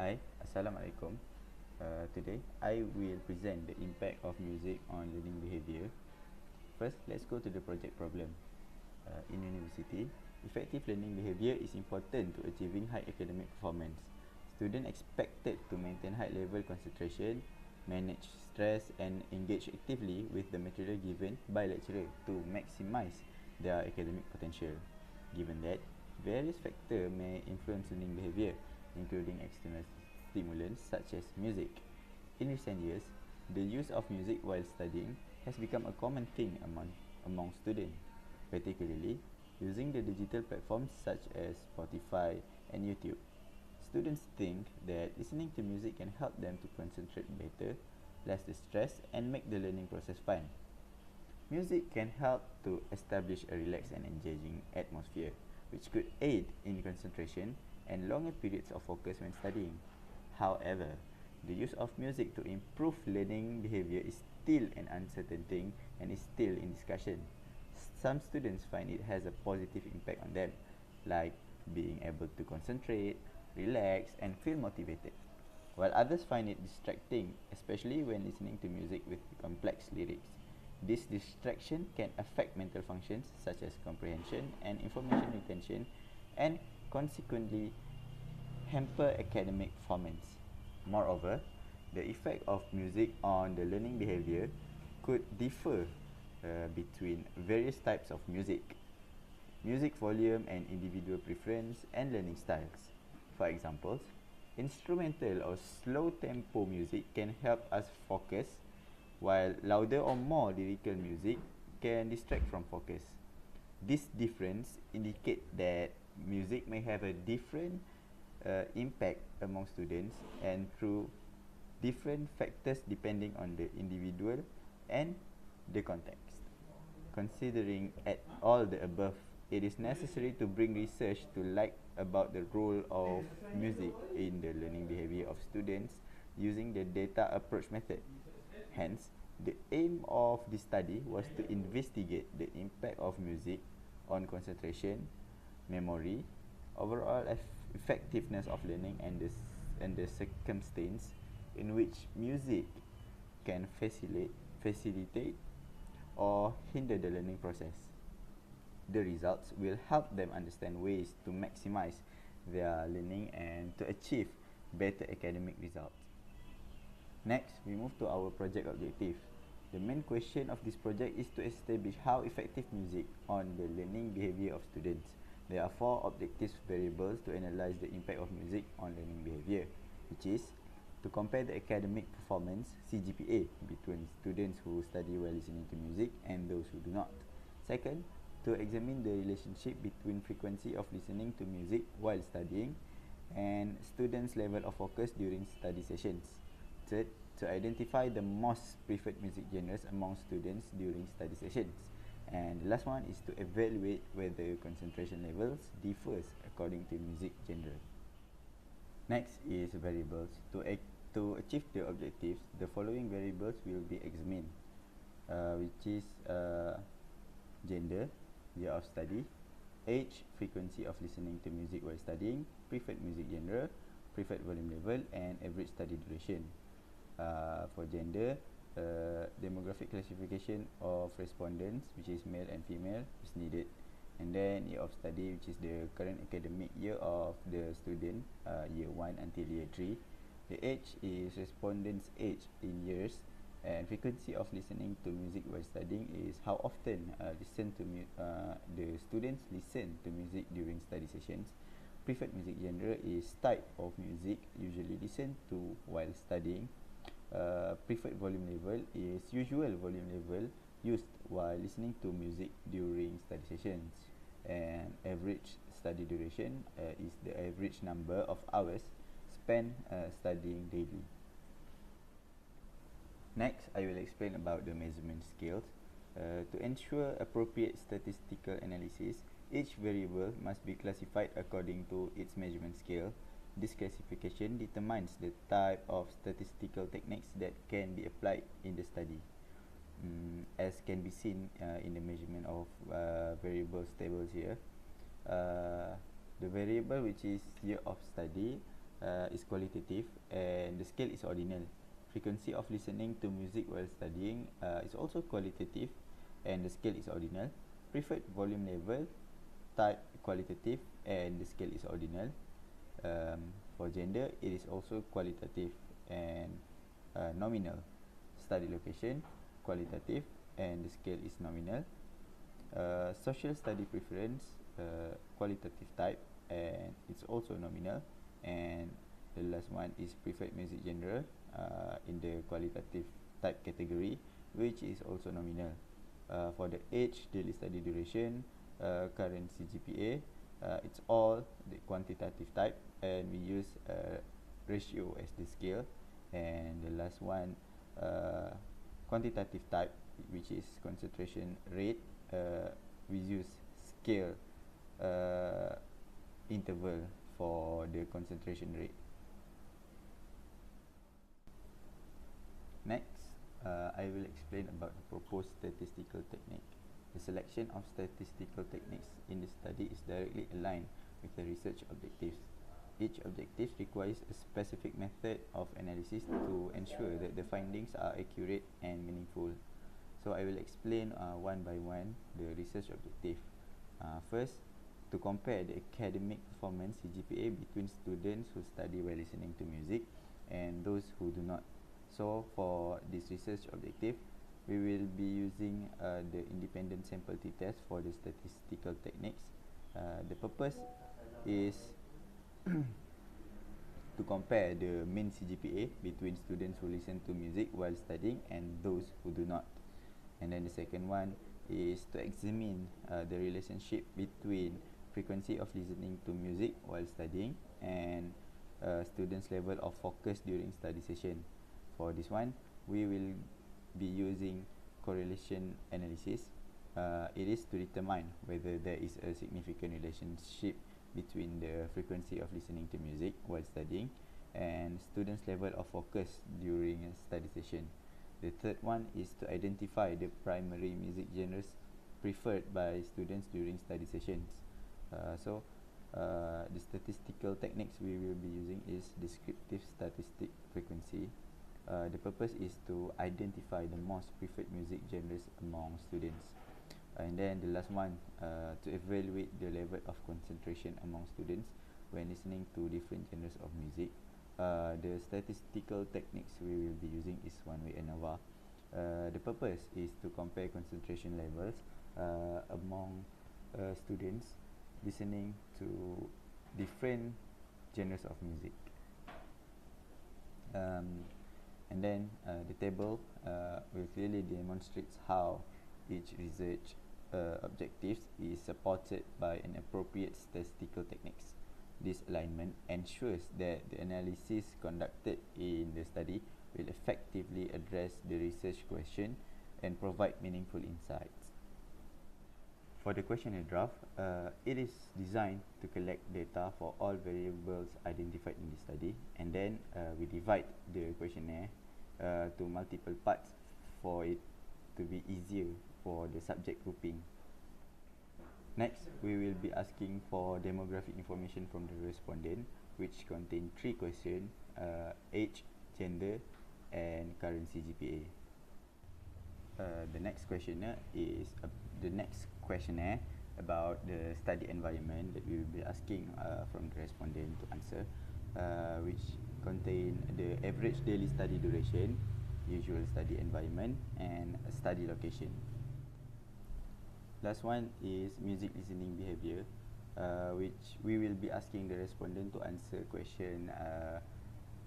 Hi, Assalamualaikum. Today I will present the impact of music on learning behavior. First, let's go to the project problem. In university, effective learning behavior is important to achieving high academic performance. Students expected to maintain high level concentration, manage stress, and engage actively with the material given by lecturer to maximize their academic potential. Given that, various factors may influence learning behavior, including external stimulants such as music. In recent years, the use of music while studying has become a common thing among students, particularly using the digital platforms such as Spotify and YouTube. Students think that listening to music can help them to concentrate better, less stress, and make the learning process fun. Music can help to establish a relaxed and engaging atmosphere, which could aid in concentration and longer periods of focus when studying. However, the use of music to improve learning behavior is still an uncertain thing and is still in discussion. Some students find it has a positive impact on them, like being able to concentrate, relax, and feel motivated, while others find it distracting, especially when listening to music with complex lyrics. This distraction can affect mental functions such as comprehension and information retention, and consequently hamper academic performance. Moreover, the effect of music on the learning behavior could differ between various types of music volume and individual preference and learning styles. For example, instrumental or slow tempo music can help us focus, while louder or more lyrical music can distract from focus. This difference indicates that music may have a different impact among students and through different factors depending on the individual and the context. Considering at all the above, it is necessary to bring research to light about the role of music in the learning behavior of students using the data approach method. Hence, the aim of this study was to investigate the impact of music on concentration, memory, overall effectiveness of learning, and the circumstance in which music can facilitate or hinder the learning process. The results will help them understand ways to maximize their learning and to achieve better academic results. Next, we move to our project objective. The main question of this project is to establish how effective music on the learning behavior of students. There are four objective variables to analyze the impact of music on learning behavior, which is to compare the academic performance (CGPA) between students who study while listening to music and those who do not. Second, to examine the relationship between frequency of listening to music while studying and students' level of focus during study sessions. Third, to identify the most preferred music genres among students during study sessions. And the last one is to evaluate whether concentration levels differs according to music genre. Next is variables. To achieve the objectives, the following variables will be examined, which is gender, year of study, age, frequency of listening to music while studying, preferred music genre, preferred volume level, and average study duration. For gender, demographic classification of respondents, which is male and female, is needed. And then year of study, which is the current academic year of the student, year 1 until year 3. The age is respondents' age in years, and frequency of listening to music while studying is how often the students listen to music during study sessions. Preferred music genre is type of music usually listened to while studying. Preferred volume level is usual volume level used while listening to music during study sessions. And average study duration is the average number of hours spent studying daily. Next, I will explain about the measurement scales. To ensure appropriate statistical analysis, each variable must be classified according to its measurement scale. This classification determines the type of statistical techniques that can be applied in the study. As can be seen in the measurement of variables tables here, the variable which is year of study is qualitative and the scale is ordinal. Frequency of listening to music while studying is also qualitative and the scale is ordinal. Preferred volume level, type qualitative and the scale is ordinal. For gender, it is also qualitative and nominal. Study location, qualitative and the scale is nominal. Social study preference, qualitative type and it's also nominal. And the last one is preferred music genre in the qualitative type category, which is also nominal. For the age, daily study duration, current CGPA, it's all the quantitative type and we use ratio as the scale. And the last one, quantitative type, which is concentration rate, we use scale interval for the concentration rate. Next, I will explain about the proposed statistical technique. The selection of statistical techniques in the study is directly aligned with the research objectives. Each objective requires a specific method of analysis to ensure that the findings are accurate and meaningful. So I will explain one by one the research objective. First, to compare the academic performance CGPA between students who study while listening to music and those who do not. So for this research objective, we will be using the independent sample t-test for the statistical techniques. The purpose is to compare the mean CGPA between students who listen to music while studying and those who do not. And then the second one is to examine the relationship between frequency of listening to music while studying and students' level of focus during study session. For this one, we will be using correlation analysis. It is to determine whether there is a significant relationship between the frequency of listening to music while studying and students' level of focus during a study session. The third one is to identify the primary music genres preferred by students during study sessions. The statistical techniques we will be using is descriptive statistic frequency. The purpose is to identify the most preferred music genres among students. And then the last one, to evaluate the level of concentration among students when listening to different genres of music. The statistical techniques we will be using is one-way ANOVA. The purpose is to compare concentration levels among students listening to different genres of music. And then the table will clearly demonstrates how each research objectives is supported by an appropriate statistical techniques. This alignment ensures that the analysis conducted in the study will effectively address the research question and provide meaningful insights. For the questionnaire draft, it is designed to collect data for all variables identified in the study, and then we divide the questionnaire to multiple parts for it to be easier for the subject grouping. Next, we will be asking for demographic information from the respondent, which contain 3 questions: age, gender, and current CGPA. The next questionnaire is about the study environment that we will be asking from the respondent to answer, which contain the average daily study duration, usual study environment, and study location. Last one is music listening behavior, which we will be asking the respondent to answer question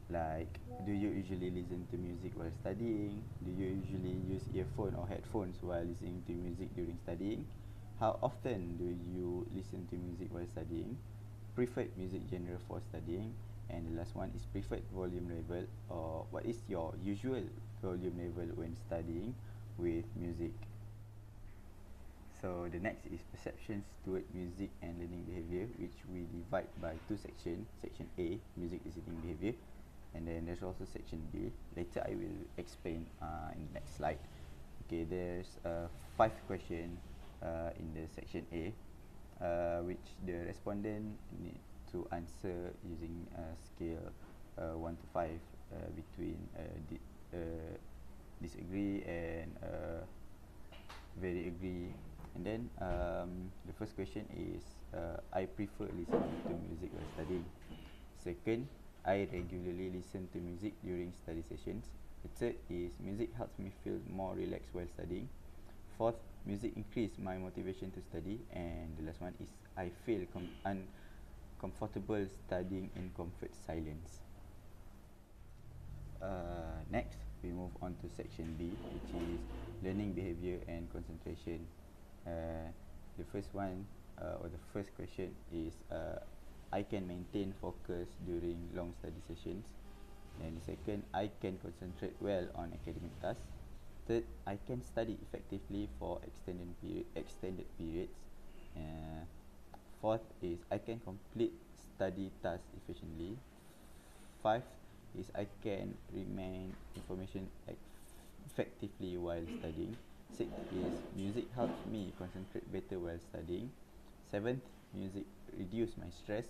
like, do you usually listen to music while studying? Do you usually use earphone or headphones while listening to music during studying? How often do you listen to music while studying? Preferred music genre for studying? And the last one is preferred volume level, or what is your usual volume level when studying with music? So the next is perceptions toward music and learning behavior, which we divide by 2 sections. Section A, music listening behavior, and then there's also section B. Later I will explain in the next slide. Okay, there's 5 questions in the section A, which the respondent to answer using a scale 1 to 5 between disagree and very agree. And then the first question is I prefer listening to music while studying. Second, I regularly listen to music during study sessions. The third is music helps me feel more relaxed while studying. Fourth, music increase my motivation to study. And the last one is I feel uncomfortable studying in comfort silence. Next, we move on to section B, which is learning behavior and concentration. The first one, or the first question is I can maintain focus during long study sessions. And the second, I can concentrate well on academic tasks. Third, I can study effectively for extended periods. Fourth is I can complete study tasks efficiently. Fifth is I can remain information effectively while studying. Sixth is music helps me concentrate better while studying. Seventh, music reduce my stress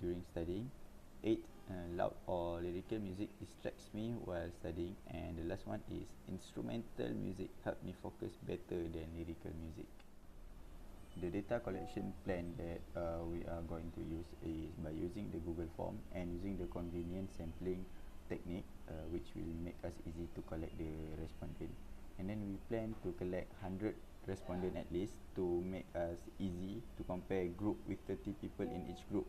during studying. Eighth, loud or lyrical music distracts me while studying. And the last one is instrumental music help me focus better than lyrical music. The data collection plan that we are going to use is by using the Google form and using the convenient sampling technique, which will make us easy to collect the respondent. And then we plan to collect 100 respondent at least to make us easy to compare group with 30 people in each group.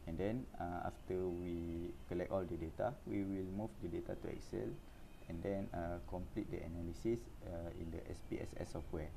And then after we collect all the data, we will move the data to Excel and then complete the analysis in the SPSS software.